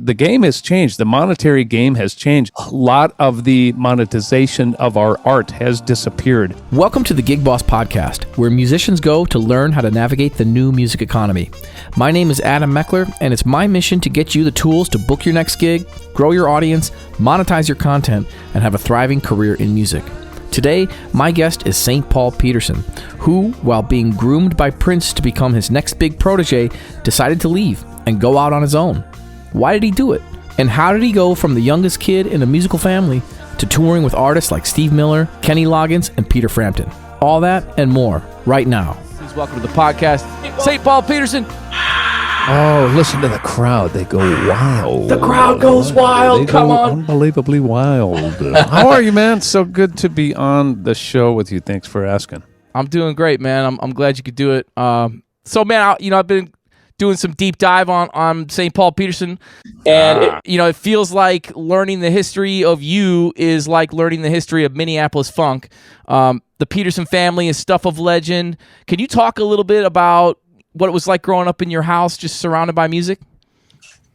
The game has changed. The monetary game has changed. A lot of the monetization of our art has disappeared. Welcome to the Gig Boss Podcast, where musicians go to learn how to navigate the new music economy. My name is Adam Meckler, and it's my mission to get you the tools to book your next gig, grow your audience, monetize your content, and have a thriving career in music. Today, my guest is St. Paul Peterson, who, while being groomed by Prince to become his next big protege, decided to leave and go out on his own. Why did he do it? And how did he go from the youngest kid in a musical family to touring with artists like Steve Miller, Kenny Loggins, and Peter Frampton? All that and more right now. Please welcome to the podcast, St. Paul Peterson. Oh, listen to the crowd. They go wild. The crowd goes wild. Come on. Unbelievably wild. How are you, man? So good to be on the show with you. Thanks for asking. I'm doing great, man. I'm glad you could do it. So, man, I've been doing some deep dive on St. Paul Peterson, and it feels like learning the history of you is like learning the history of Minneapolis funk. The Peterson family is stuff of legend. Can you talk a little bit about what it was like growing up in your house, just surrounded by music?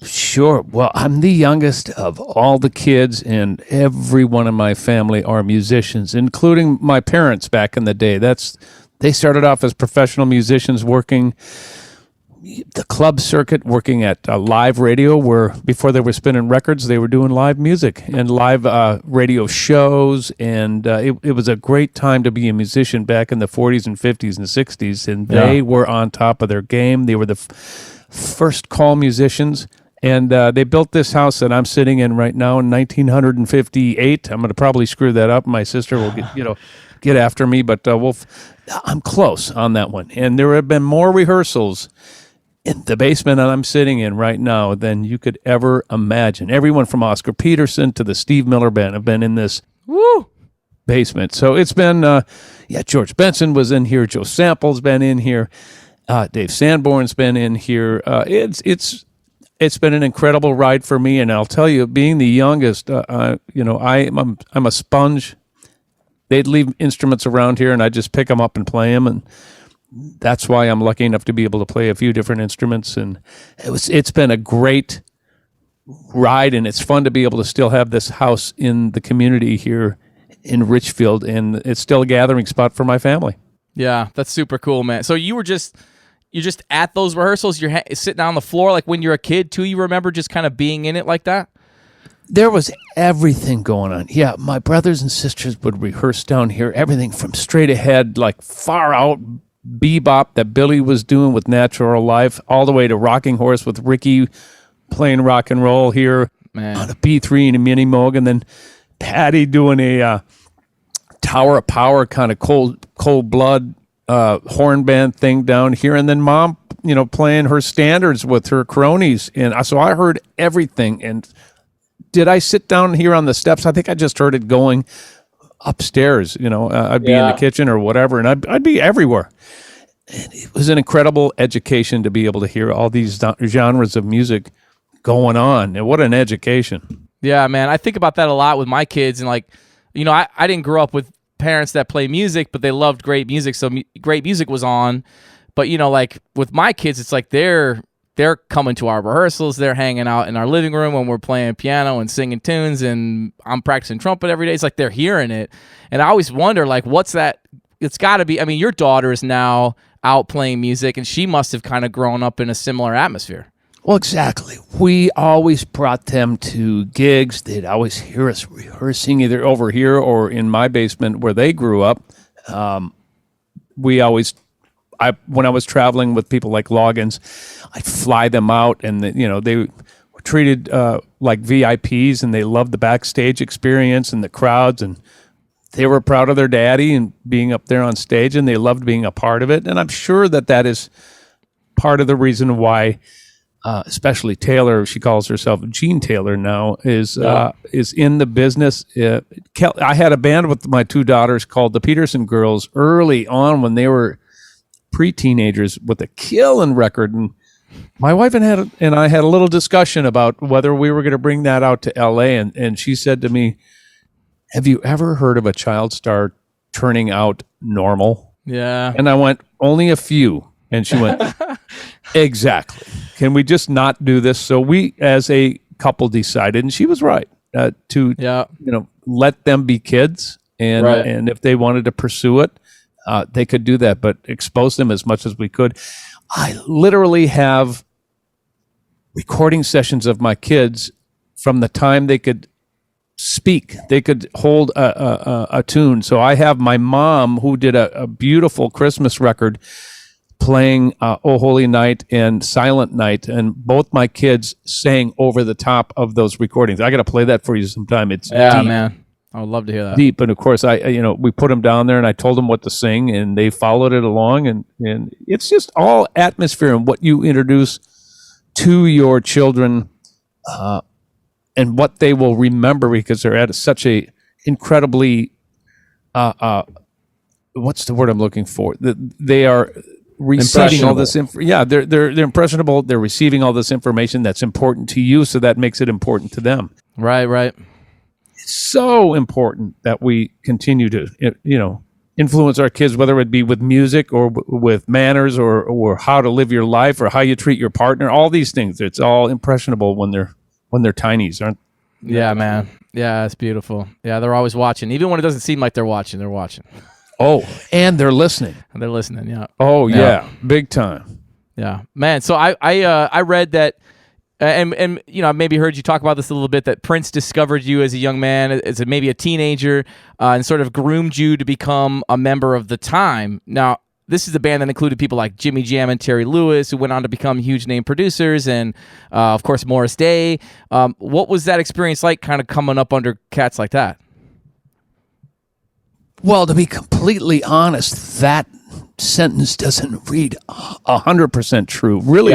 Sure. Well, I'm the youngest of all the kids, and every one of my family are musicians, including my parents back in the day. They started off as professional musicians working the club circuit, working at live radio, where before they were spinning records, they were doing live music and live radio shows. And it was a great time to be a musician back in the 40s and 50s and 60s. And they were on top of their game. They were the first call musicians. And they built this house that I'm sitting in right now in 1958. I'm going to probably screw that up. My sister will get after me, but I'm close on that one. And there have been more rehearsals in the basement that I'm sitting in right now than you could ever imagine. Everyone from Oscar Peterson to the Steve Miller Band have been in this basement. So it's been, George Benson was in here. Joe Sample's been in here. Dave Sanborn's been in here. It's been an incredible ride for me. And I'll tell you, being the youngest, I'm a sponge. They'd leave instruments around here and I just pick them up and play them. And that's why I'm lucky enough to be able to play a few different instruments, and it's been a great ride, and it's fun to be able to still have this house in the community here in Richfield, and it's still a gathering spot for my family. Yeah, that's super cool, man. So you're just at those rehearsals, you're sitting on the floor like when you're a kid too. You remember just kind of being in it like that? There was everything going on. Yeah, my brothers and sisters would rehearse down here, everything from straight ahead, like far out bebop that Billy was doing with Natural Life, all the way to Rocking Horse with Ricky playing rock and roll here on a B3 and a Mini Moog, and then Patty doing a Tower of Power kind of cold blood horn band thing down here, and then Mom, playing her standards with her cronies, and so I heard everything. And did I sit down here on the steps? I think I just heard it going upstairs. I'd be in the kitchen or whatever, and I'd be everywhere. And it was an incredible education to be able to hear all these genres of music going on. And what an education. Yeah, man. I think about that a lot with my kids. And I didn't grow up with parents that play music, but they loved great music. So great music was on. But, with my kids, it's like they're coming to our rehearsals. They're hanging out in our living room when we're playing piano and singing tunes, and I'm practicing trumpet every day. It's like they're hearing it. And I always wonder, what's that? It's got to be, your daughter is now out playing music, and she must have kind of grown up in a similar atmosphere. Well, exactly. We always brought them to gigs. They'd always hear us rehearsing either over here or in my basement where they grew up. When I was traveling with people like Loggins, I'd fly them out, and they were treated like VIPs, and they loved the backstage experience and the crowds, and they were proud of their daddy and being up there on stage, and they loved being a part of it. And I'm sure that is part of the reason why, especially Taylor, she calls herself Jean Taylor now, is in the business. I had a band with my two daughters called the Peterson Girls early on when they were pre-teenagers with a killing record, and my wife and I had a little discussion about whether we were going to bring that out to LA, and she said to me, "Have you ever heard of a child star turning out normal?" Yeah. And I went, "Only a few." And she went, "Exactly. Can we just not do this?" So we, as a couple decided, and she was right, to let them be kids, and Right. and if they wanted to pursue it, they could do that, but expose them as much as we could. I literally have recording sessions of my kids from the time they could speak. They could hold a tune. So I have my mom, who did a beautiful Christmas record, playing "Oh Holy Night" and "Silent Night," and both my kids sang over the top of those recordings. I got to play that for you sometime. It's deep, man. I would love to hear that. deep. And of course, we put them down there, and I told them what to sing, and they followed it along. And it's just all atmosphere and what you introduce to your children, and what they will remember, because they're at such a incredibly, what's the word I'm looking for? They are receiving all this they're impressionable. They're receiving all this information that's important to you, so that makes it important to them. Right. It's so important that we continue to influence our kids, whether it be with music or with manners or how to live your life or how you treat your partner. All these things, it's all impressionable when they're tinies, aren't they? Yeah, man. Yeah, it's beautiful. Yeah, they're always watching, even when it doesn't seem like they're watching. They're watching. Oh, and they're listening. And they're listening. Yeah. Oh yeah, big time. Yeah, man. So I read that, and I maybe heard you talk about this a little bit, that Prince discovered you as a young man, as maybe a teenager, and sort of groomed you to become a member of the time. Now, this is a band that included people like Jimmy Jam and Terry Lewis, who went on to become huge name producers, and of course Morris Day. What was that experience like, kind of coming up under cats like that? Well, to be completely honest, that sentence doesn't read 100% true. Really,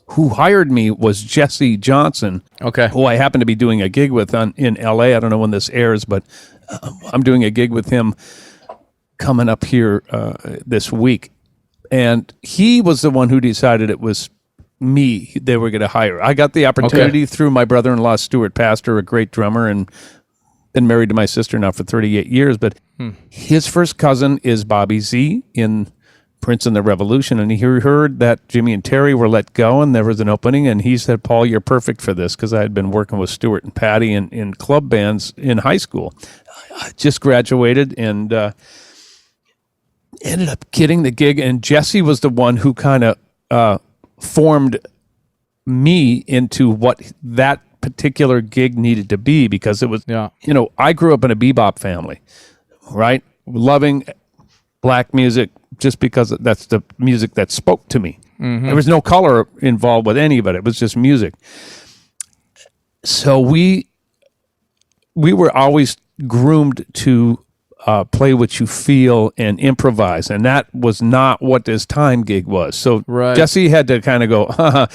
who hired me was Jesse Johnson, Okay. who I happen to be doing a gig with in L.A. I don't know when this airs, but I'm doing a gig with him coming up here this week. And he was the one who decided it was me they were going to hire. I got the opportunity through my brother-in-law, Stuart Pastor, a great drummer, and been married to my sister now for 38 years. But his first cousin is Bobby Z in Prince and the Revolution, and he heard that Jimmy and Terry were let go and there was an opening, and he said, "Paul, you're perfect for this," because I had been working with Stuart and Patty in club bands in high school. I just graduated and ended up getting the gig, and Jesse was the one who kind of formed me into what that particular gig needed to be, because it was, I grew up in a bebop family, right? Loving black music just because that's the music that spoke to me. Mm-hmm. There was no color involved with any of it. It was just music. So we were always groomed to play what you feel and improvise, and that was not what this time gig was. So Jesse had to kind of go,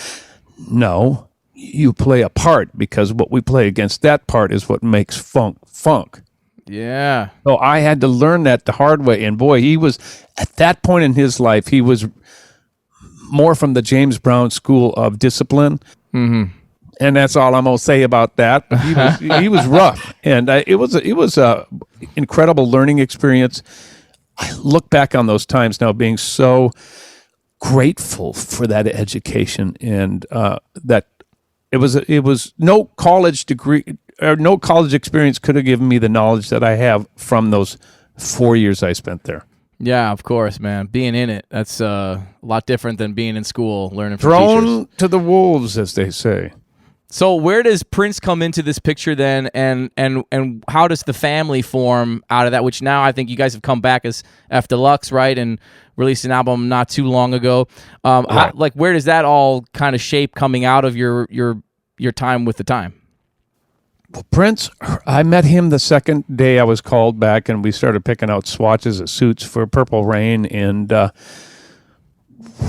no, you play a part, because what we play against that part is what makes funk. Yeah. So I had to learn that the hard way. And boy, he was, at that point in his life, he was more from the James Brown school of discipline. Mm-hmm. And that's all I'm going to say about that. But he was rough. And it was a incredible learning experience. I look back on those times now being so grateful for that education, and that it was no college degree or no college experience could have given me the knowledge that I have from those 4 years I spent there. Yeah, of course, man. Being in it, that's a lot different than being in school, learning from Thrown teachers. to the wolves, as they say. So where does Prince come into this picture then, and how does the family form out of that, which now I think you guys have come back as F Deluxe, right, and released an album not too long ago. Right. Where does that all kind of shape coming out of your time with the time? Well, Prince, I met him the second day I was called back, and we started picking out swatches of suits for Purple Rain, and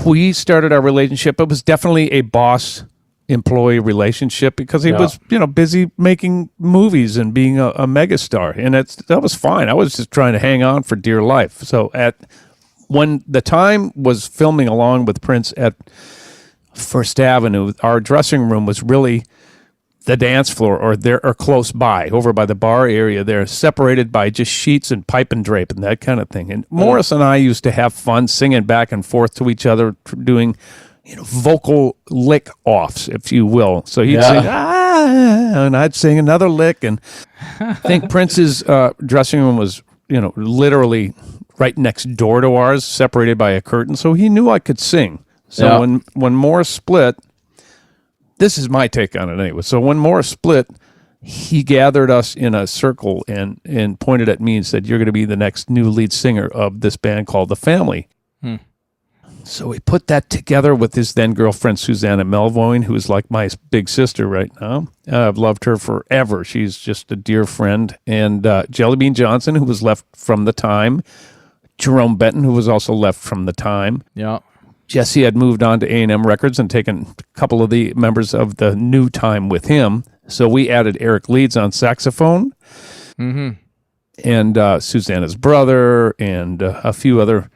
we started our relationship. It was definitely a boss-employee relationship, because he was, busy making movies and being a megastar, and that was fine. I was just trying to hang on for dear life. So when the time was filming along with Prince at First Avenue, our dressing room was really the dance floor, or close by, over by the bar area there, separated by just sheets and pipe and drape and that kind of thing. And Morris and I used to have fun singing back and forth to each other, doing, vocal lick offs, if you will. So he'd sing, and I'd sing another lick. And I think Prince's dressing room was, literally right next door to ours, separated by a curtain. So he knew I could sing. So when Morris split, this is my take on it anyway. So when Morris split, he gathered us in a circle and pointed at me and said, "You're going to be the next new lead singer of this band called The Family." So we put that together with his then girlfriend, Susanna Melvoin, who is like my big sister right now. I've loved her forever. She's just a dear friend. And Jellybean Johnson, who was left from the time. Jerome Benton, who was also left from the time. Yeah. Jesse had moved on to A&M Records and taken a couple of the members of the new time with him. So we added Eric Leeds on saxophone. And Susanna's brother and a few other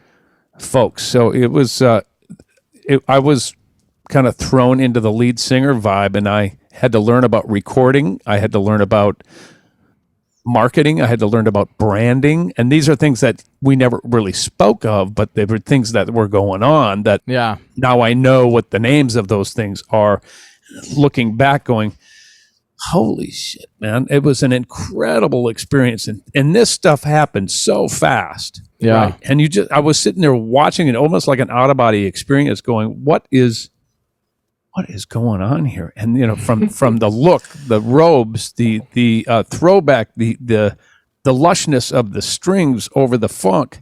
folks. So it was, I was kind of thrown into the lead singer vibe, and I had to learn about recording. I had to learn about marketing. I had to learn about branding. And these are things that we never really spoke of, but they were things that were going on that now I know what the names of those things are. Looking back going, holy shit, man. It was an incredible experience. And this stuff happened so fast. Yeah. Right? And I was sitting there watching it almost like an out-of-body experience going, what is going on here? And, from the look, the robes, the throwback, the lushness of the strings over the funk,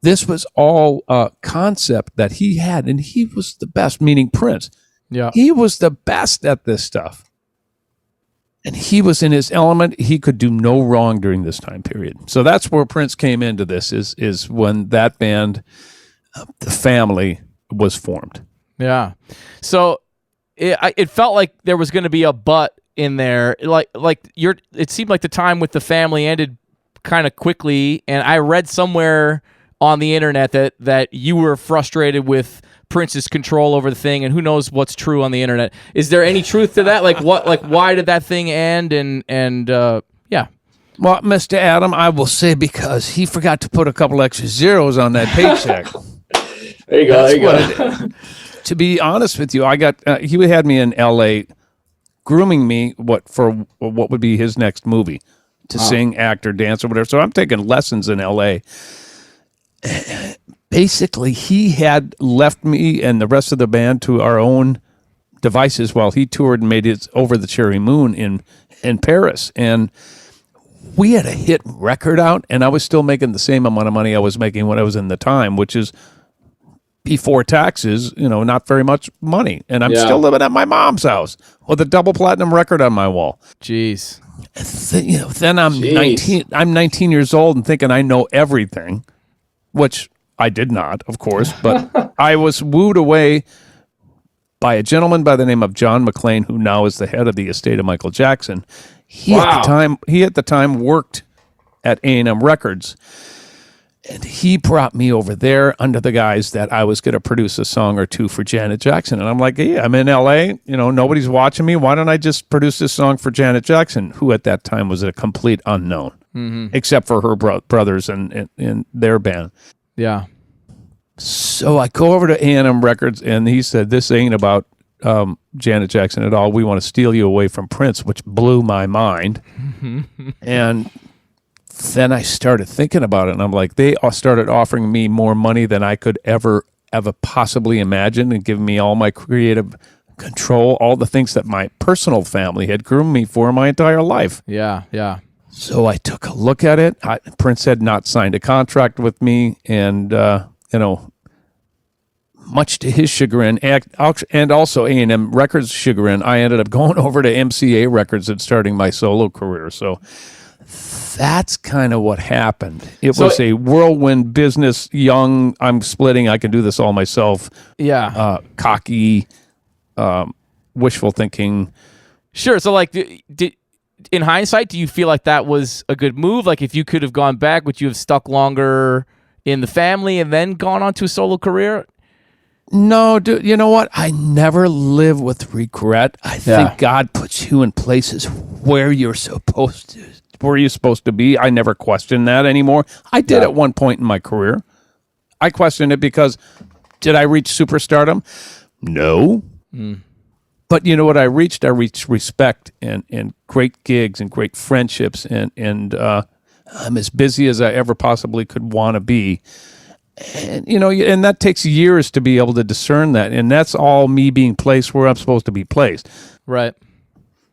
this was all a concept that he had. And he was the best, meaning Prince. Yeah. He was the best at this stuff. And he was in his element. He could do no wrong during this time period. So that's where Prince came into this, is when that band, The Family, was formed. Yeah. So it felt like there was going to be a but in there. It seemed like the time with The Family ended kind of quickly. And I read somewhere on the internet that you were frustrated with Prince's control over the thing, and who knows what's true on the internet. Is there any truth to that? Why did that thing end? And yeah. Well, Mr. Adam, I will say because he forgot to put a couple extra zeros on that paycheck. There you go. To be honest with you, I got he had me in L.A. grooming me for what would be his next movie to sing, act, or dance or whatever. So I'm taking lessons in L.A. Basically, he had left me and the rest of the band to our own devices while he toured and made it over the Cherry Moon in Paris. And we had a hit record out, and I was still making the same amount of money I was making when I was in the time, which is before taxes, not very much money. And I'm still living at my mom's house with a double platinum record on my wall. Jeez. Then I'm 19. I'm 19 years old and thinking I know everything, which I did not, of course, but I was wooed away by a gentleman by the name of John McClane, who now is the head of the estate of Michael Jackson. He at the time worked at A&M Records, and he brought me over there under the guise that I was going to produce a song or two for Janet Jackson. And I'm like, yeah, I'm in L.A., nobody's watching me. Why don't I just produce this song for Janet Jackson, who at that time was a complete unknown, except for her brothers and their band. Yeah. So I go over to A&M Records, and he said, this ain't about Janet Jackson at all. We want to steal you away from Prince, which blew my mind. And then I started thinking about it, and I'm like, they started offering me more money than I could ever possibly imagine and giving me all my creative control, all the things that my personal family had groomed me for my entire life. Yeah, yeah. So I took a look at it. Prince had not signed a contract with me, and much to his chagrin, and also A&M Records' chagrin, I ended up going over to MCA Records and starting my solo career. So that's kind of what happened. It was a whirlwind business, young, I'm splitting, I can do this all myself. Yeah. Cocky, wishful thinking. Sure. So, in hindsight, do you feel like that was a good move? Like, if you could have gone back, would you have stuck longer in the family and then gone on to a solo career? No, dude, you know what? I never live with regret. I think God puts you in places where you're supposed to be. I never question that anymore. I did at one point in my career. I questioned it because did I reach superstardom? No. But you know what I reached? I reached respect and great gigs and great friendships, and I'm as busy as I ever possibly could want to be. And, and that takes years to be able to discern that. And that's all me being placed where I'm supposed to be placed. Right.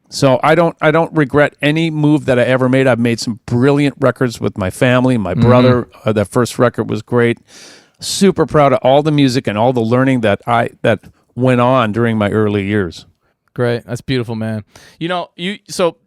So I don't regret any move that I ever made. I've made some brilliant records with my family, my brother. That first record was great. Super proud of all the music and all the learning that went on during my early years. Great. That's beautiful, man. So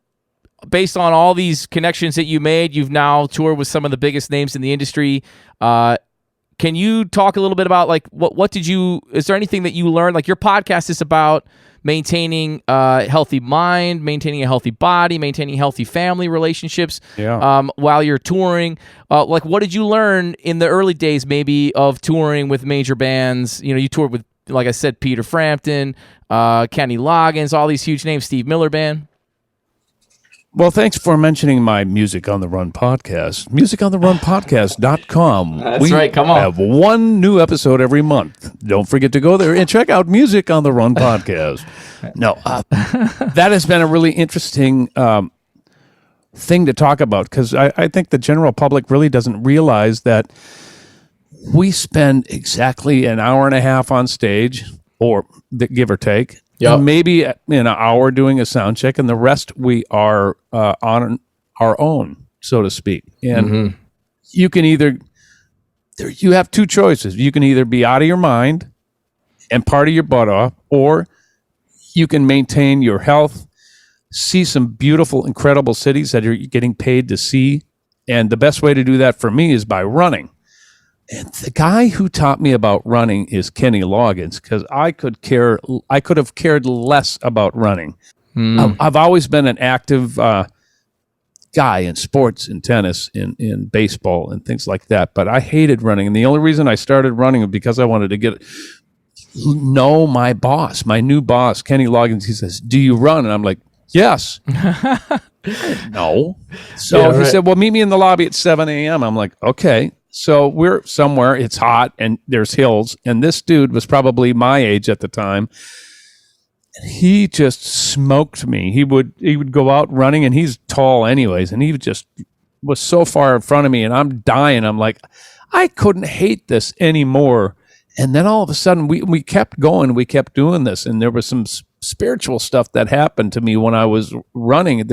based on all these connections that you made, you've now toured with some of the biggest names in the industry. Can you talk a little bit about is there anything that you learned? Like, your podcast is about maintaining a healthy mind, maintaining a healthy body, maintaining healthy family relationships while you're touring. What did you learn in the early days maybe of touring with major bands? You toured with, like I said, Peter Frampton, Kenny Loggins, all these huge names, Steve Miller Band. Well, thanks for mentioning my Music on the Run podcast. MusicOnTheRunPodcast.com. That's right, come on. We have one new episode every month. Don't forget to go there and check out Music on the Run podcast. No, that has been a really interesting thing to talk about, because I think the general public really doesn't realize that we spend exactly an hour and a half on stage, or give or take. Yep. Maybe an hour doing a sound check, and the rest we are on our own, so to speak. And you can you have two choices. You can either be out of your mind and party your butt off, or you can maintain your health, see some beautiful, incredible cities that you're getting paid to see. And the best way to do that for me is by running. And the guy who taught me about running is Kenny Loggins, because I could have cared less about running. I've always been an active guy in sports, in tennis, in baseball, and things like that. But I hated running, and the only reason I started running was because I wanted to know my boss, my new boss, Kenny Loggins. He says, "Do you run?" And I'm like, "Yes." No. So he said, "Well, meet me in the lobby at 7 a.m." I'm like, "Okay." So we're somewhere, it's hot, and there's hills, and this dude was probably my age at the time. He just smoked me. He would go out running, and he's tall anyways, and he just was so far in front of me, and I'm dying. I'm like, I couldn't hate this anymore. And then all of a sudden, we kept going, we kept doing this, and there was some spiritual stuff that happened to me when I was running.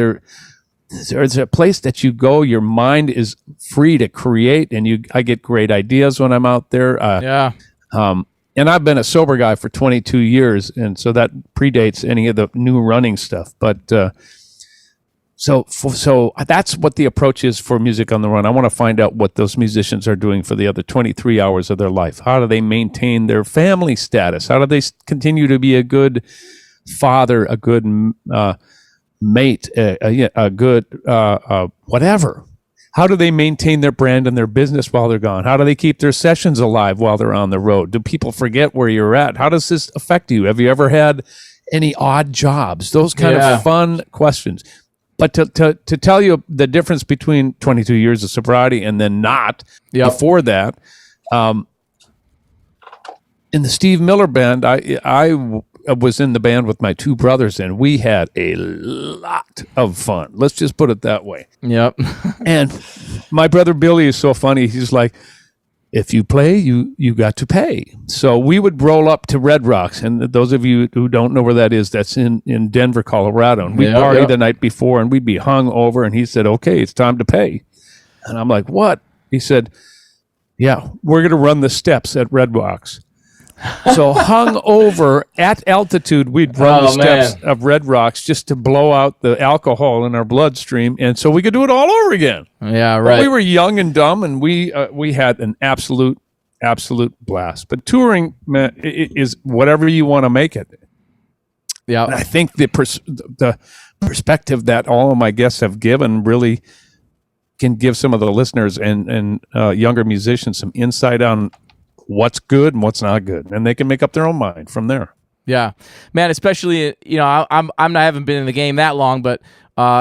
There's a place that you go, your mind is free to create, and I get great ideas when I'm out there. And I've been a sober guy for 22 years, and so that predates any of the new running stuff. But so that's what the approach is for Music on the Run. I want to find out what those musicians are doing for the other 23 hours of their life. How do they maintain their family status? How do they continue to be a good father, a good mate, a good whatever? How do they maintain their brand and their business while they're gone? How do they keep their sessions alive while they're on the road? Do people forget where you're at? How does this affect you? Have you ever had any odd jobs? Those kind of fun questions. But to tell you the difference between 22 years of sobriety and then not before that, in the Steve Miller Band, I was in the band with my two brothers, and we had a lot of fun. Let's just put it that way. Yep. And my brother Billy is so funny. He's like, if you play, you got to pay. So we would roll up to Red Rocks, and those of you who don't know where that is, that's in Denver, Colorado. And we'd party the night before, and we'd be hung over, and he said, okay, it's time to pay. And I'm like, what? He said, yeah, we're going to run the steps at Red Rocks. So hung over at altitude, we'd run the steps of Red Rocks just to blow out the alcohol in our bloodstream, and so we could do it all over again. Yeah, right. But we were young and dumb, and we had an absolute blast. But touring, man, is whatever you want to make it. Yeah, and I think the perspective that all of my guests have given really can give some of the listeners and younger musicians some insight on what's good and what's not good, and they can make up their own mind from there. Yeah, man. Especially, I haven't been in the game that long, but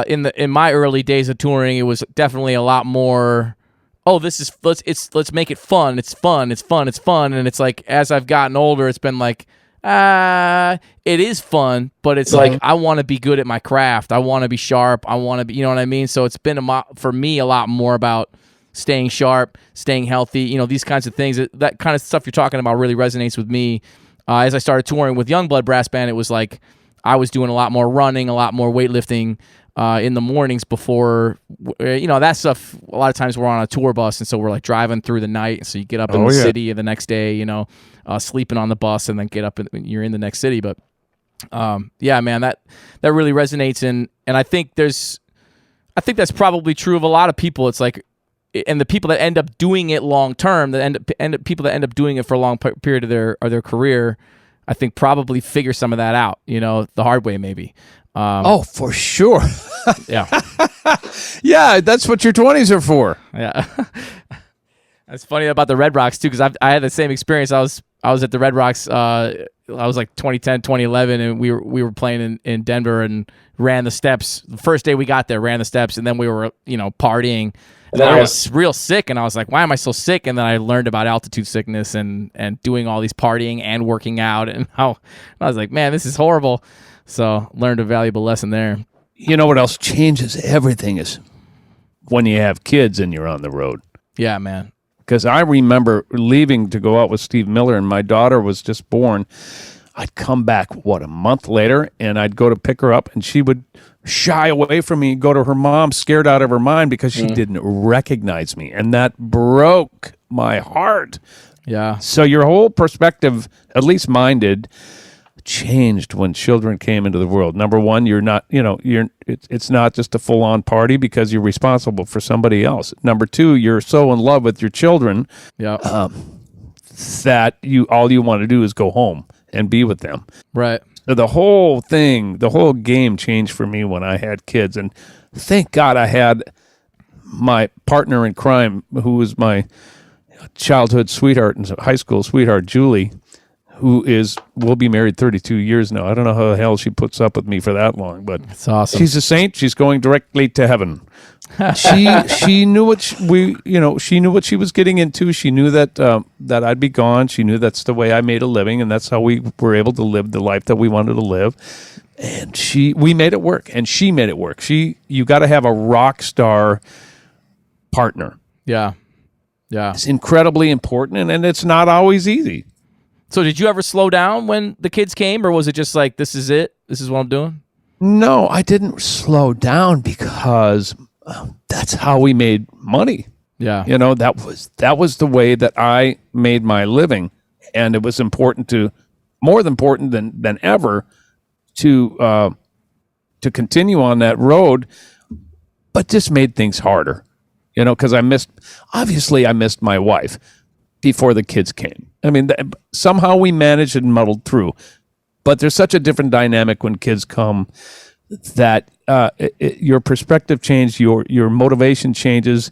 in my early days of touring, it was definitely a lot more. Oh, let's make it fun. It's fun. And it's like as I've gotten older, it's been like It is fun, but it's like I want to be good at my craft. I want to be sharp. I want to be, you know what I mean? So it's been for me a lot more about staying sharp, staying healthy, these kinds of things. That kind of stuff you're talking about really resonates with me. As I started touring with Youngblood Brass Band, it was like I was doing a lot more running, a lot more weightlifting in the mornings before, that stuff. A lot of times we're on a tour bus, and so we're like driving through the night. So you get up in the city the next day, sleeping on the bus, and then get up and you're in the next city. But yeah, man, that really resonates, and I think that's probably true of a lot of people. It's like, and the people that end up doing it long term, people that end up doing it for a long period of their career, I think probably figure some of that out, the hard way maybe. For sure. Yeah. Yeah, that's what your 20s are for. Yeah. That's funny about the Red Rocks too, because I had the same experience. I was at the Red Rocks. I was like 2010, 2011, and we were playing in Denver and ran the steps. The first day we got there, ran the steps, and then we were partying. And then I was real sick, and I was like, why am I so sick? And then I learned about altitude sickness and doing all these partying and working out, and how I was like, man, this is horrible. So learned a valuable lesson there. You know what else changes everything is when you have kids and you're on the road. Yeah, man. Because I remember leaving to go out with Steve Miller, and my daughter was just born. I'd come back, a month later, and I'd go to pick her up, and she would shy away from me and go to her mom, scared out of her mind because she didn't recognize me. And that broke my heart. Yeah. So your whole perspective, at least mine did, changed when children came into the world. Number one, you're not, it's not just a full-on party because you're responsible for somebody else. Number two, you're so in love with your children that all you want to do is go home and be with them. Right. So the whole game changed for me when I had kids. And thank God I had my partner in crime, who was my childhood sweetheart and high school sweetheart, Julie, will be married 32 years now. I don't know how the hell she puts up with me for that long, but it's awesome. She's a saint. She's going directly to heaven. She knew what she knew what she was getting into. She knew that I'd be gone. She knew that's the way I made a living, and that's how we were able to live the life that we wanted to live. And we made it work, and she made it work. You got to have a rock star partner. Yeah. It's incredibly important, and it's not always easy. So did you ever slow down when the kids came, or was it just like, this is it? This is what I'm doing? No, I didn't slow down because that's how we made money. Yeah. That was the way that I made my living. And it was more important than ever to continue on that road, but just made things harder, because I missed my wife before the kids came. I mean, somehow we managed and muddled through, but there's such a different dynamic when kids come that your perspective changes, your motivation changes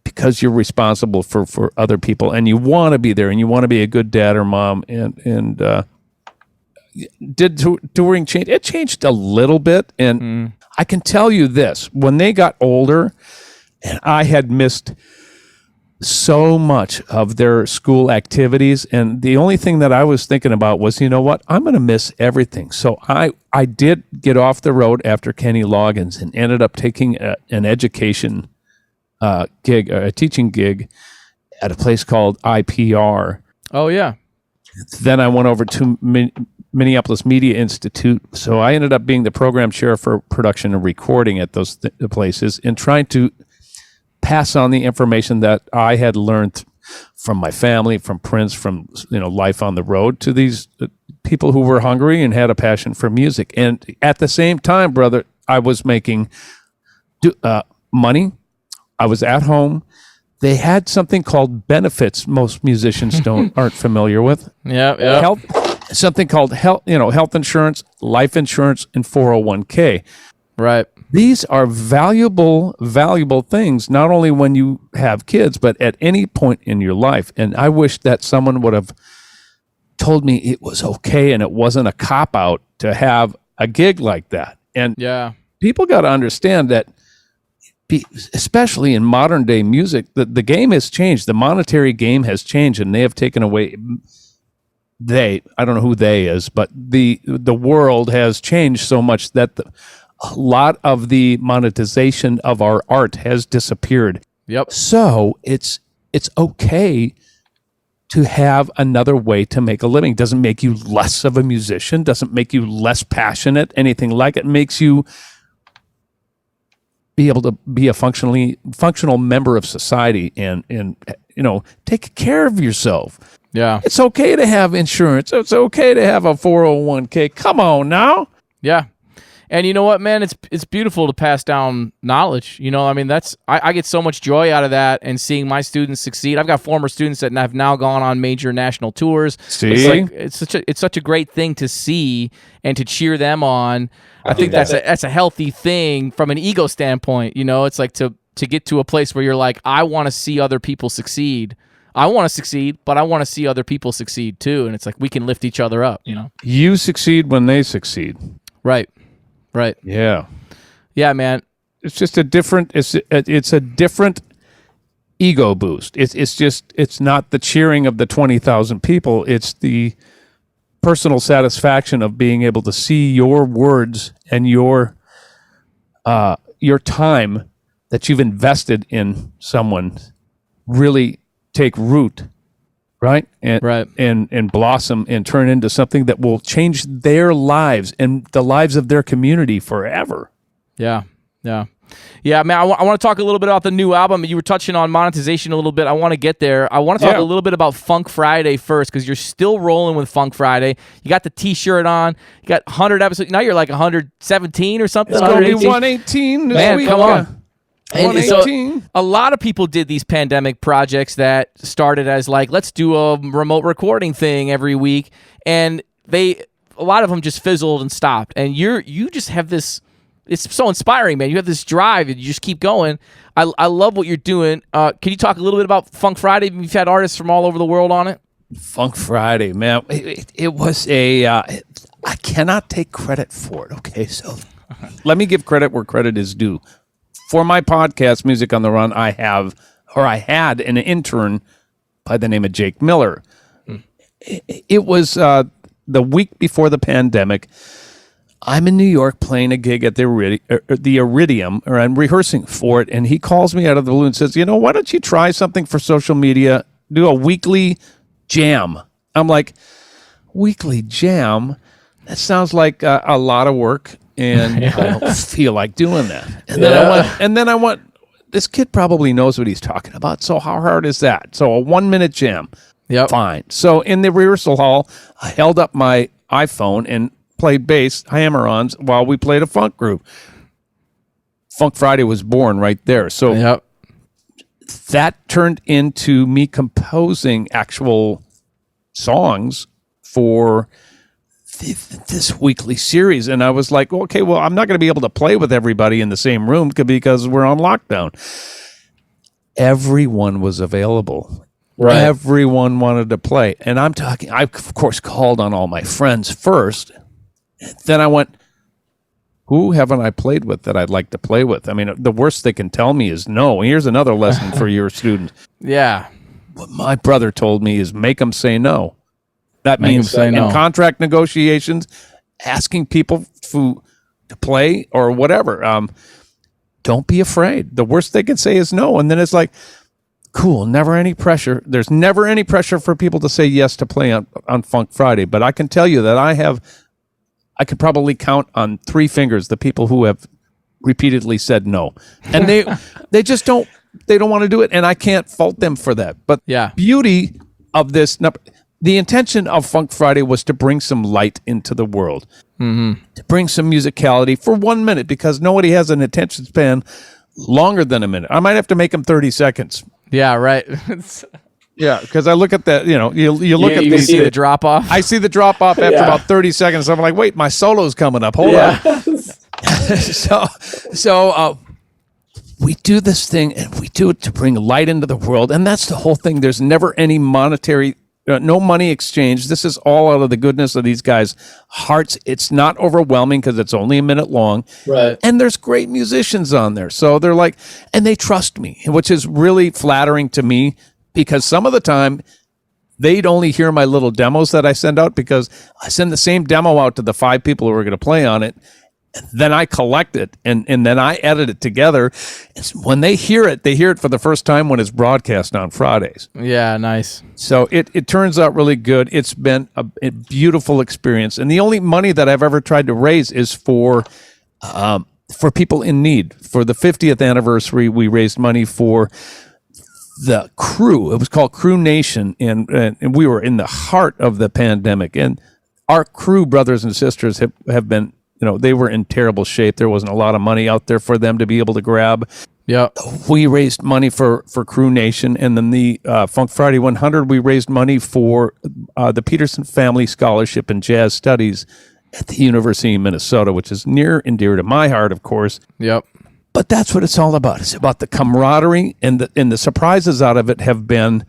because you're responsible for other people, and you want to be there, and you want to be a good dad or mom. And did touring change? It changed a little bit, and I can tell you this: when they got older, and I had missed so much of their school activities, and the only thing that I was thinking about was, you know what, I'm going to miss everything. So I did get off the road after Kenny Loggins and ended up taking an education gig, a teaching gig at a place called IPR. Oh yeah. Then I went over to Minneapolis Media Institute. So I ended up being the program chair for production and recording at those places, and trying to pass on the information that I had learned from my family, from Prince, from life on the road, to these people who were hungry and had a passion for music. And at the same time, brother, I was making money. I was at home. They had something called benefits. Most musicians aren't familiar with. Yeah. Something called health insurance, life insurance, and 401k. Right. These are valuable things, not only when you have kids, but at any point in your life. And I wish that someone would have told me it was okay and it wasn't a cop-out to have a gig like that. And people got to understand that, especially in modern day music, the game has changed. The monetary game has changed, and they have taken away I don't know who they is, but the world has changed so much that a lot of the monetization of our art has disappeared. Yep. So it's okay to have another way to make a living. Doesn't make you less of a musician, doesn't make you less passionate, anything like it. Makes you be able to be a functional member of society and take care of yourself. Yeah. It's okay to have insurance. It's okay to have a 401k. Come on now. Yeah. And you know what, man? It's beautiful to pass down knowledge. I mean, I get so much joy out of that and seeing my students succeed. I've got former students that have now gone on major national tours. See? It's such a great thing to see and to cheer them on. I think that's a healthy thing from an ego standpoint. It's like to get to a place where you're like, I want to see other people succeed. I want to succeed, but I want to see other people succeed too. And it's like we can lift each other up. You succeed when they succeed. Right. Yeah. Yeah, man. It's just a different. It's a different ego boost. It's not the cheering of the 20,000 people. It's the personal satisfaction of being able to see your words and your time that you've invested in someone really take root, right? And blossom and turn into something that will change their lives and the lives of their community forever. Yeah, man. I want to talk a little bit about the new album. You were touching on monetization a little bit. I want to get there. I want to talk a little bit about Funk Friday first, because you're still rolling with Funk Friday. You got the T-shirt on. You got 100 episodes. Now you're like 117 or something. It's going to be 118 this Man, week. come on. And so 118. a lot of people did these pandemic projects that started as like, let's do a remote recording thing every week, and a lot of them just fizzled and stopped. And you just have this. It's so inspiring, man. You have this drive, and you just keep going. I love what you're doing. Can you talk a little bit about Funk Friday? You've had artists from all over the world on it. Funk Friday, man. It was I cannot take credit for it. Okay, so let me give credit where credit is due. For my podcast, Music on the Run, I had an intern by the name of Jake Miller. It was the week before the pandemic. I'm in New York playing a gig at the Iridium, or I'm rehearsing for it, and he calls me out of the blue and says, why don't you try something for social media? Do a weekly jam. I'm like, weekly jam? That sounds like a lot of work. And I don't feel like doing that. And then I went, this kid probably knows what he's talking about. So how hard is that? So a 1-minute jam. Yep. Fine. So in the rehearsal hall, I held up my iPhone and played bass hammer-ons while we played a funk group. Funk Friday was born right there. So that turned into me composing actual songs for this weekly series. And I was like, okay, well, I'm not going to be able to play with everybody in the same room because we're on lockdown. Everyone was available. Right. Everyone wanted to play. And I, of course, called on all my friends first. Then I went, who haven't I played with that I'd like to play with? I mean, the worst they can tell me is no. Here's another lesson for your students. Yeah. What my brother told me is make them say no. That Make means them say no. In contract negotiations, asking people to play or whatever. Don't be afraid. The worst they can say is no. And then it's like, cool, never any pressure. There's never any pressure for people to say yes to play on Funk Friday. But I can tell you that I could probably count on 3 fingers the people who have repeatedly said no. And they just don't want to do it. And I can't fault them for that. But beauty of this, the intention of Funk Friday was to bring some light into the world, to bring some musicality for 1 minute, because nobody has an attention span longer than a minute. I might have to make them 30 seconds. Yeah, right. Yeah, because I look at that, you look at you see the drop off. I see the drop off after about 30 seconds. I'm like, wait, my solo's coming up. Hold on. So we do this thing, and we do it to bring light into the world, and that's the whole thing. There's never any monetary, no money exchange. This is all out of the goodness of these guys' hearts. It's not overwhelming because it's only a minute long. Right. And there's great musicians on there. So they're like, and they trust me, which is really flattering to me, because some of the time they'd only hear my little demos that I send out, because I send the same demo out to the 5 people who are going to play on it. Then I collect it and then I edit it together. And when they hear it for the first time when it's broadcast on Fridays. Yeah, nice. So it turns out really good. It's been a beautiful experience. And the only money that I've ever tried to raise is for people in need. For the 50th anniversary, we raised money for the crew. It was called Crew Nation, and we were in the heart of the pandemic. And our crew brothers and sisters have been, they were in terrible shape. There wasn't a lot of money out there for them to be able to grab. Yeah. We raised money for Crew Nation, and then the Funk Friday 100, we raised money for the Peterson Family Scholarship in Jazz Studies at the University of Minnesota, which is near and dear to my heart, of course. Yep. But that's what it's all about. It's about the camaraderie, and the surprises out of it have been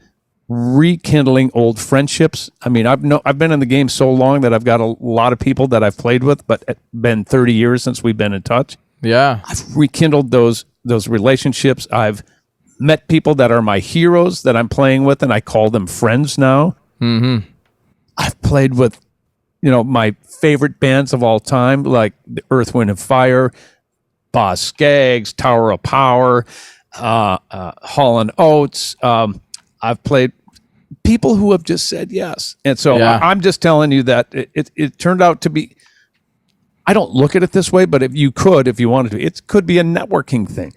rekindling old friendships. I mean, I've been in the game so long that I've got a lot of people that I've played with, but it's been 30 years since we've been in touch. Yeah. I've rekindled those relationships. I've met people that are my heroes that I'm playing with, and I call them friends now. Mm-hmm. I've played with, my favorite bands of all time, like the Earth, Wind, and Fire, Boz Scaggs, Tower of Power, Hall & Oates. I've played people who have just said yes. And so I'm just telling you that it turned out to be, I don't look at it this way, but if you wanted to, it could be a networking thing.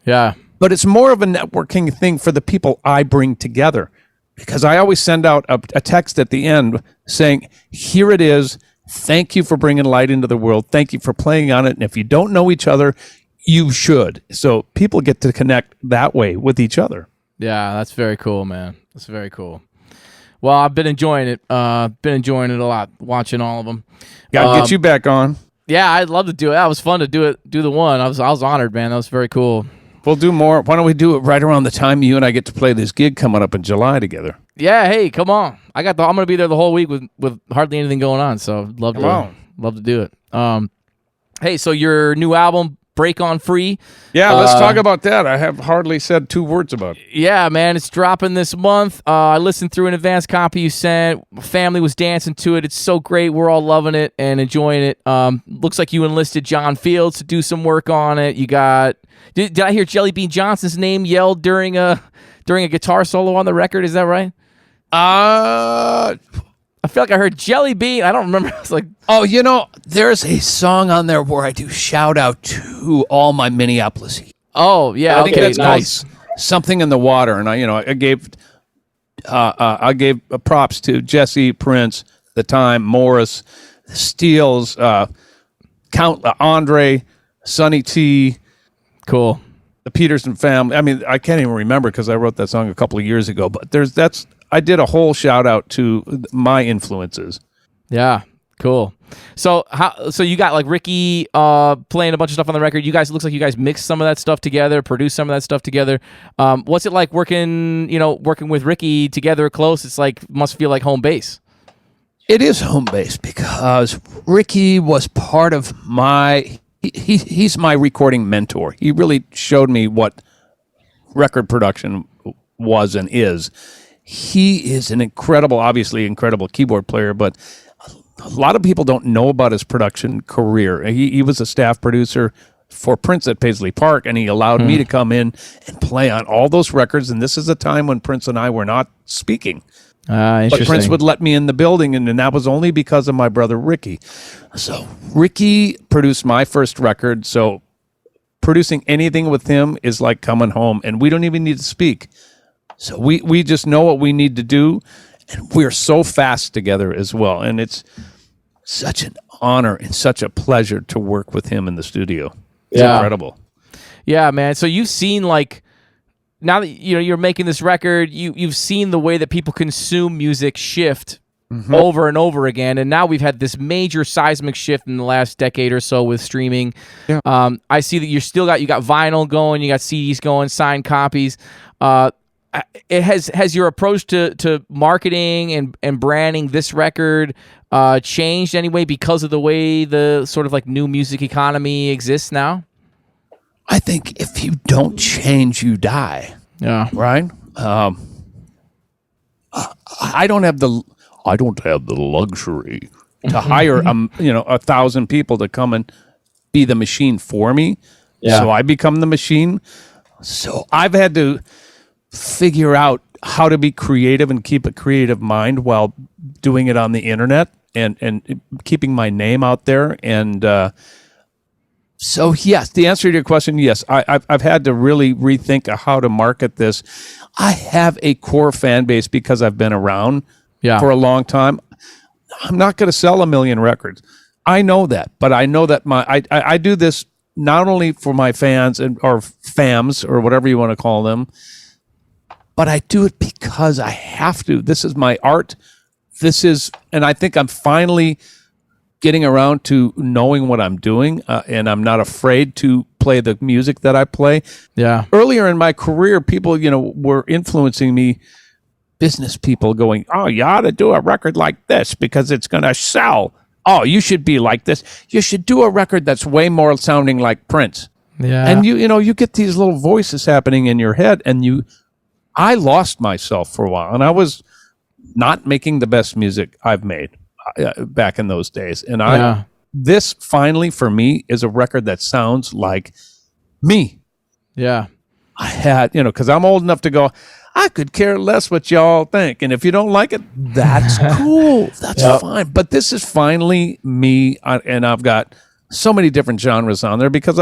Yeah. But it's more of a networking thing for the people I bring together, because I always send out a text at the end saying, here it is. Thank you for bringing light into the world. Thank you for playing on it. And if you don't know each other, you should. So people get to connect that way with each other. Yeah, that's very cool, man. That's very cool. Well, I've been enjoying it. A lot, watching all of them. Got to get you back on. Yeah, I'd love to do it. That was fun to do the one. I was honored, man. That was very cool. We'll do more. Why don't we do it right around the time you and I get to play this gig coming up in July together? Yeah, hey, come on. I'm going to be there the whole week with hardly anything going on, so I'd love to do it. Hey, so your new album, Break On Free. Yeah, let's talk about that. I have hardly said 2 words about it. Yeah, man, it's dropping this month. I listened through an advance copy you sent. My family was dancing to it. It's so great. We're all loving it and enjoying it. Looks like you enlisted John Fields to do some work on it. You got... Did I hear Jelly Bean Johnson's name yelled during a guitar solo on the record? Is that right? I feel like I heard Jelly Bean. I don't remember. It's like, there's a song on there where I do shout out to all my Minneapolis. Oh yeah, I think that's nice. Something in the Water, and I gave props to Jesse, Prince, The Time, Morris, the Steels, Count Andre, Sonny T. Cool. The Peterson family. I mean, I can't even remember because I wrote that song a couple of years ago. But I did a whole shout out to my influences. Yeah, cool. So you got like Ricky playing a bunch of stuff on the record. It looks like you guys mixed some of that stuff together, produced some of that stuff together. What's it like working with Ricky together close? It's like must feel like home base. It is home base because Ricky was part of my. He's my recording mentor. He really showed me what record production was and is. He is an incredible keyboard player, but a lot of people don't know about his production career. He was a staff producer for Prince at Paisley Park, and he allowed me to come in and play on all those records. And this is a time when Prince and I were not speaking. But Prince would let me in the building, and that was only because of my brother Ricky. So Ricky produced my first record, so producing anything with him is like coming home, and we don't even need to speak. So we just know what we need to do, and we're so fast together as well. And it's such an honor and such a pleasure to work with him in the studio. It's incredible. Yeah, man. So you've seen now that you're making this record, you've seen the way that people consume music shift over and over again, and now we've had this major seismic shift in the last decade or so with streaming. Yeah. I see that you got vinyl going, you got CDs going, signed copies. Has your approach to marketing and branding this record changed anyway because of the way the sort of like new music economy exists now? I think if you don't change, you die. Yeah. Right? I don't have the luxury to hire 1,000 people to come and be the machine for me. Yeah. So I become the machine. So I've had to figure out how to be creative and keep a creative mind while doing it on the internet and keeping my name out there. And so, yes, the answer to your question, yes, I've had to really rethink how to market this. I have a core fan base because I've been around for a long time. I'm not going to sell 1 million records. I know that, but I know that I do this not only for my fans or fams or whatever you want to call them, but I do it because I have to. This is my art. And I think I'm finally getting around to knowing what I'm doing, and I'm not afraid to play the music that I play. Yeah. Earlier in my career, people, were influencing me, business people going, oh, you ought to do a record like this because it's going to sell. Oh, you should be like this. You should do a record that's way more sounding like Prince. Yeah. And you get these little voices happening in your head, and I lost myself for a while, and I was not making the best music I've made back in those days. And this finally for me is a record that sounds like me. Yeah. I had, because I'm old enough to go, I could care less what y'all think. And if you don't like it, that's cool. That's fine. But this is finally me. And I've got so many different genres on there because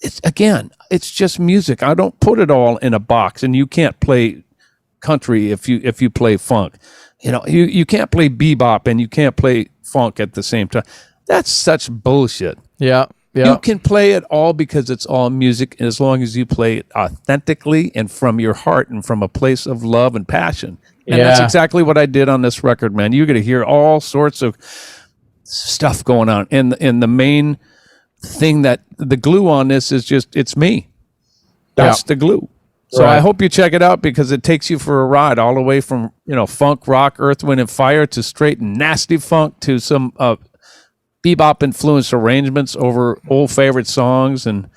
it's just music. I don't put it all in a box, and you can't play country if you play funk. You can't play bebop and you can't play funk at the same time. That's such bullshit. Yeah. You can play it all because it's all music, as long as you play it authentically and from your heart and from a place of love and passion. And that's exactly what I did on this record, man. You're going to hear all sorts of stuff going on. And the main thing that the glue on this is just, it's me. That's the glue. So I hope you check it out because it takes you for a ride all the way from, funk, rock, earth, wind, and fire to straight nasty funk to some bebop influenced arrangements over old favorite songs. And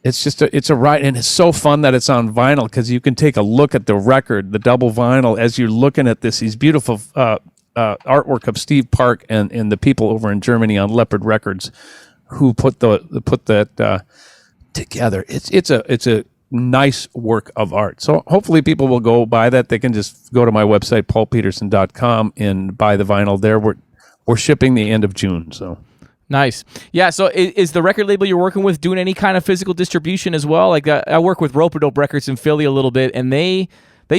it's just it's a ride, and it's so fun that it's on vinyl because you can take a look at the record, the double vinyl, as you're looking at these beautiful artwork of Steve Park and the people over in Germany on Leopard Records who put that together. It's a nice work of art. So hopefully people will go buy that. They can just go to my website, paulpeterson.com, and buy the vinyl there. We're shipping the end of June. So nice. Yeah. So is the record label you're working with doing any kind of physical distribution as well? Like I work with Rope-A-Dope Records in Philly a little bit, and they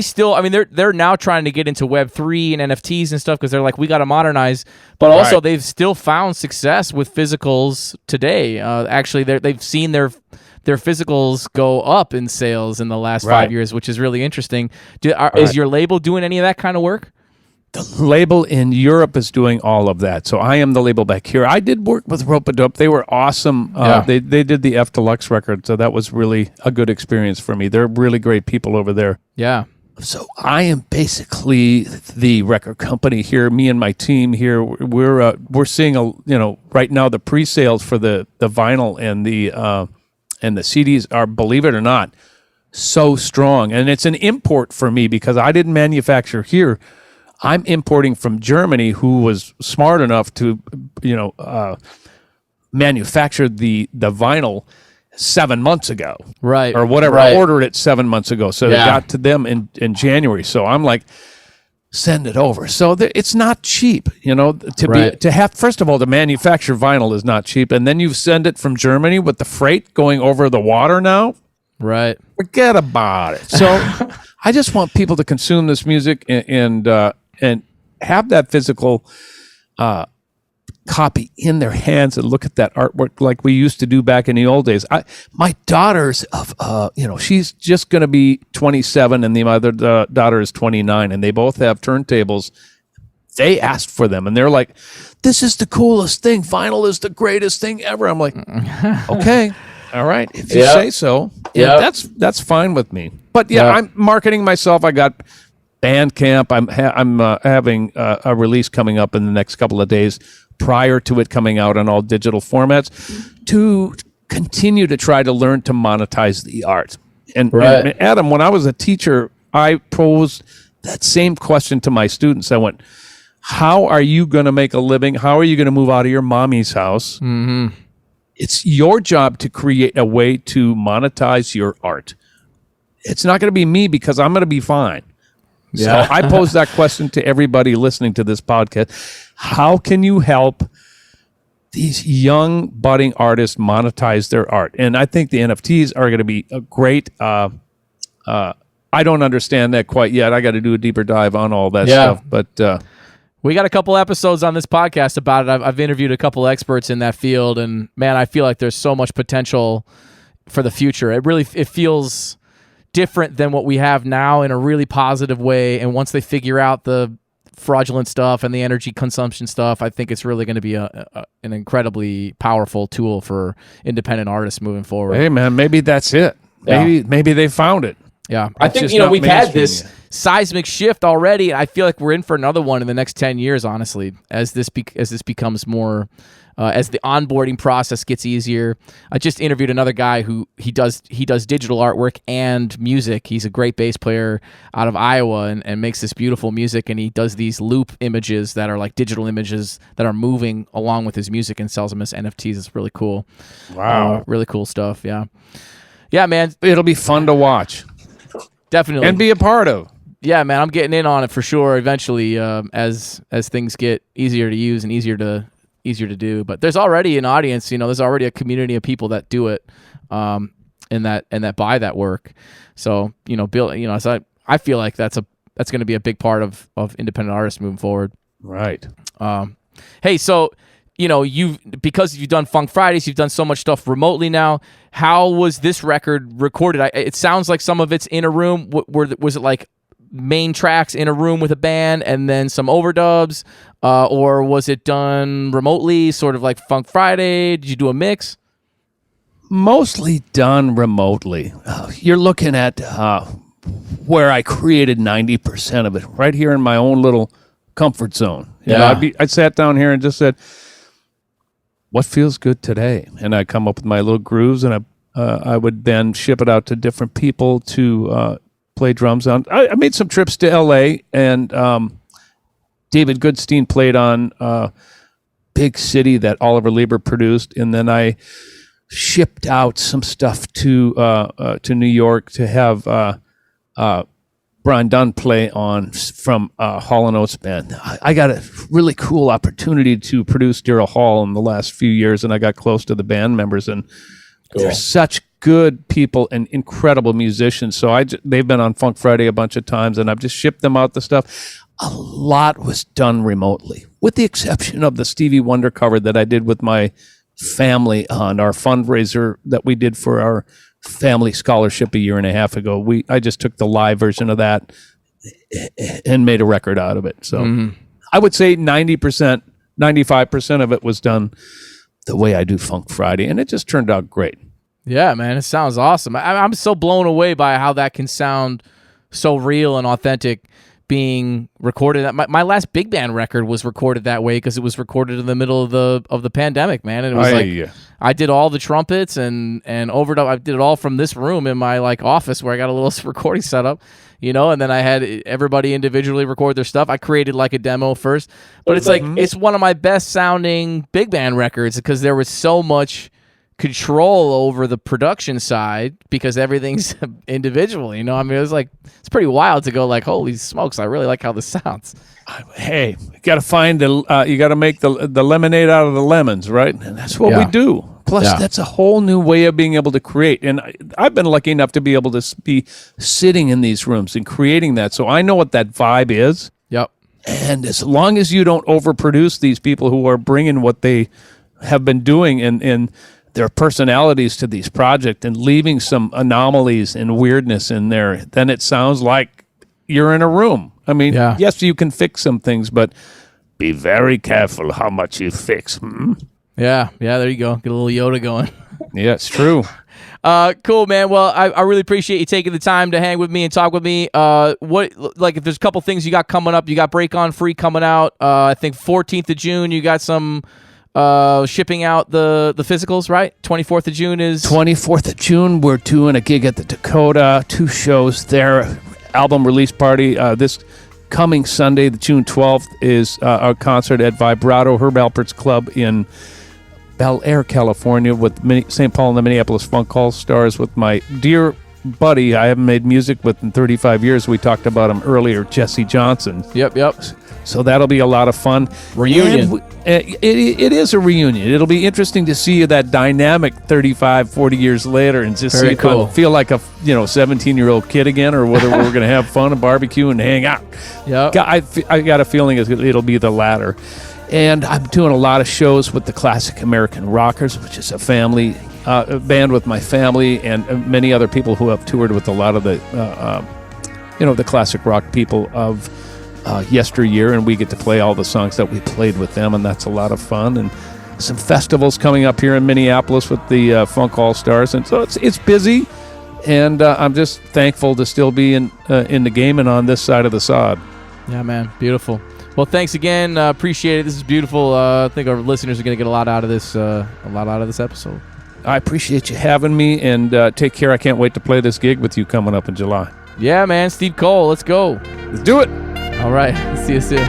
still, they're now trying to get into Web3 and NFTs and stuff because they're like, we got to modernize. But also they've still found success with physicals today. Actually, they've seen their physicals go up in sales in the last 5 years, which is really interesting. Is your label doing any of that kind of work? The label in Europe is doing all of that. So I am the label back here. I did work with Rope-A-Dope. They were awesome. They did the F Deluxe record, so that was really a good experience for me. They're really great people over there. Yeah. So I am basically the record company here. Me and my team here, we're seeing right now the pre-sales for the vinyl and the CDs are, believe it or not, so strong. And it's an import for me because I didn't manufacture here. I'm importing from Germany, who was smart enough to, manufacture the vinyl 7 months ago, or whatever. I ordered it 7 months ago, so it got to them in January. So I'm like, send it over. So it's not cheap, to have. First of all, to manufacture vinyl is not cheap, and then you send it from Germany with the freight going over the water now. Right. Forget about it. So I just want people to consume this music and have that physical copy in their hands and look at that artwork like we used to do back in the old days. My daughter's she's just going to be 27 and the other daughter is 29, and they both have turntables. They asked for them and they're like, this is the coolest thing. Vinyl is the greatest thing ever. I'm like, okay. All right, if you say so, that's fine with me. But I'm marketing myself. I got Bandcamp. I'm having a release coming up in the next couple of days prior to it coming out on all digital formats to continue to try to learn to monetize the art. And Adam, when I was a teacher, I posed that same question to my students. I went, how are you going to make a living? How are you going to move out of your mommy's house? Mm-hmm. It's your job to create a way to monetize your art. It's not going to be me because I'm going to be fine. Yeah. So I pose that question to everybody listening to this podcast. How can you help these young budding artists monetize their art? And I think the NFTs are going to be a great, I don't understand that quite yet. I got to do a deeper dive on all that stuff. But we got a couple episodes on this podcast about it. I've interviewed a couple experts in that field, and man, I feel like there's so much potential for the future. It feels different than what we have now in a really positive way. And once they figure out the fraudulent stuff and the energy consumption stuff, I think it's really going to be an incredibly powerful tool for independent artists moving forward. hey, man, maybe that's it. Maybe they found it. Yeah, I think, we've had this seismic shift already. I feel like we're in for another one in the next 10 years, honestly, as this becomes more, as the onboarding process gets easier. I just interviewed another guy who he does digital artwork and music. He's a great bass player out of Iowa and makes this beautiful music, and he does these loop images that are like digital images that are moving along with his music and sells them as NFTs. It's really cool. Wow. Really cool stuff, yeah. Yeah, man. It'll be fun to watch. Definitely. And be a part of. Yeah, man, I'm getting in on it for sure eventually as things get easier to use and easier to do. But there's already an audience, there's already a community of people that do it and that buy that work. So, Bill, so I feel like that's going to be a big part of independent artists moving forward. Right. Hey, so because you've done Funk Fridays, you've done so much stuff remotely now. How was this record recorded? It sounds like some of it's in a room. Was it like main tracks in a room with a band and then some overdubs, or was it done remotely, sort of like Funk Friday? Did you do a mix? Mostly done remotely. You're looking at where I created 90% of it, right here in my own little comfort zone. I sat down here and just said, what feels good today? And I come up with my little grooves, and I would then ship it out to different people to play drums on. I made some trips to L.A., and David Goodstein played on Big City that Oliver Lieber produced, and then I shipped out some stuff to New York to have Brian Dunn play on from Hall & Oates band. I got a really cool opportunity to produce Daryl Hall in the last few years, and I got close to the band members, and they're such good people and incredible musicians. So they've been on Funk Friday a bunch of times, and I've just shipped them out the stuff. A lot was done remotely, with the exception of the Stevie Wonder cover that I did with my family on our fundraiser that we did for our family scholarship a year and a half ago. I just took the live version of that and made a record out of it. So I would say 90%, 95% of it was done the way I do Funk Friday, and it just turned out great. Yeah, man, it sounds awesome. I'm so blown away by how that can sound so real and authentic being recorded. My last big band record was recorded that way because it was recorded in the middle of the pandemic, man. And it was I did all the trumpets and overdub. I did it all from this room in my office where I got a little recording setup, and then I had everybody individually record their stuff. I created a demo first, but it's it's one of my best sounding big band records because there was so much control over the production side because everything's individual, it was it's pretty wild to go holy smokes, I really like how this sounds. Hey, you got to find you got to make the lemonade out of the lemons, right? And that's what we do. Plus, that's a whole new way of being able to create. And I've been lucky enough to be able to be sitting in these rooms and creating that. So I know what that vibe is. Yep. And as long as you don't overproduce these people who are bringing what they have been doing and their personalities to these projects and leaving some anomalies and weirdness in there, then it sounds like you're in a room. I mean, yes, you can fix some things, but be very careful how much you fix. Yeah, there you go. Get a little Yoda going. Yeah, it's true. Cool, man. Well, I really appreciate you taking the time to hang with me and talk with me. If there's a couple things you got coming up, you got Break On Free coming out. I think 14th of June, you got some shipping out the physicals, right? 24th of June is... 24th of June, we're doing a gig at the Dakota, 2 shows there. album release party. This coming Sunday, the June 12th, is our concert at Vibrato, Herb Alpert's Club in Bel Air, California, with St. Paul and the Minneapolis Funk All Stars, with my dear buddy I haven't made music with in 35 years. We talked about him earlier, Jesse Johnson. Yep. So that'll be a lot of fun. Reunion. It is a reunion. It'll be interesting to see that dynamic 35, 40 years later, and just Very see if cool. I feel like a 17-year-old kid again, or whether we're going to have fun and barbecue and hang out. Yep. I got a feeling it'll be the latter. And I'm doing a lot of shows with the Classic American Rockers, which is a family band with my family and many other people who have toured with a lot of the the classic rock people of yesteryear, and we get to play all the songs that we played with them, and that's a lot of fun. And some festivals coming up here in Minneapolis with the Funk All Stars, and so it's busy, and I'm just thankful to still be in the game and on this side of the sod. Yeah, man. Beautiful. Well, thanks again. Appreciate it. This is beautiful. I think our listeners are going to get a lot out of this episode. I appreciate you having me, and take care. I can't wait to play this gig with you coming up in July. Yeah, man. Steve Cole, let's go. Let's do it. All right. See you soon.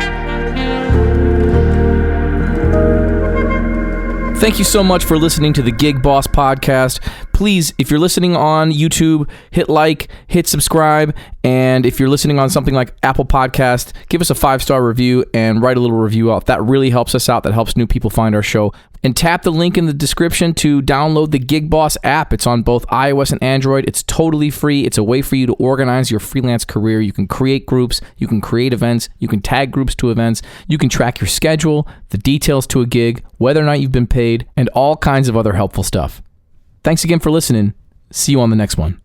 Thank you so much for listening to the Gig Boss Podcast. Please, if you're listening on YouTube, hit like, hit subscribe, and if you're listening on something like Apple Podcast, give us a 5-star review and write a little review out. That really helps us out. That helps new people find our show. And tap the link in the description to download the Gig Boss app. It's on both iOS and Android. It's totally free. It's a way for you to organize your freelance career. You can create groups. You can create events. You can tag groups to events. You can track your schedule, the details to a gig, whether or not you've been paid, and all kinds of other helpful stuff. Thanks again for listening. See you on the next one.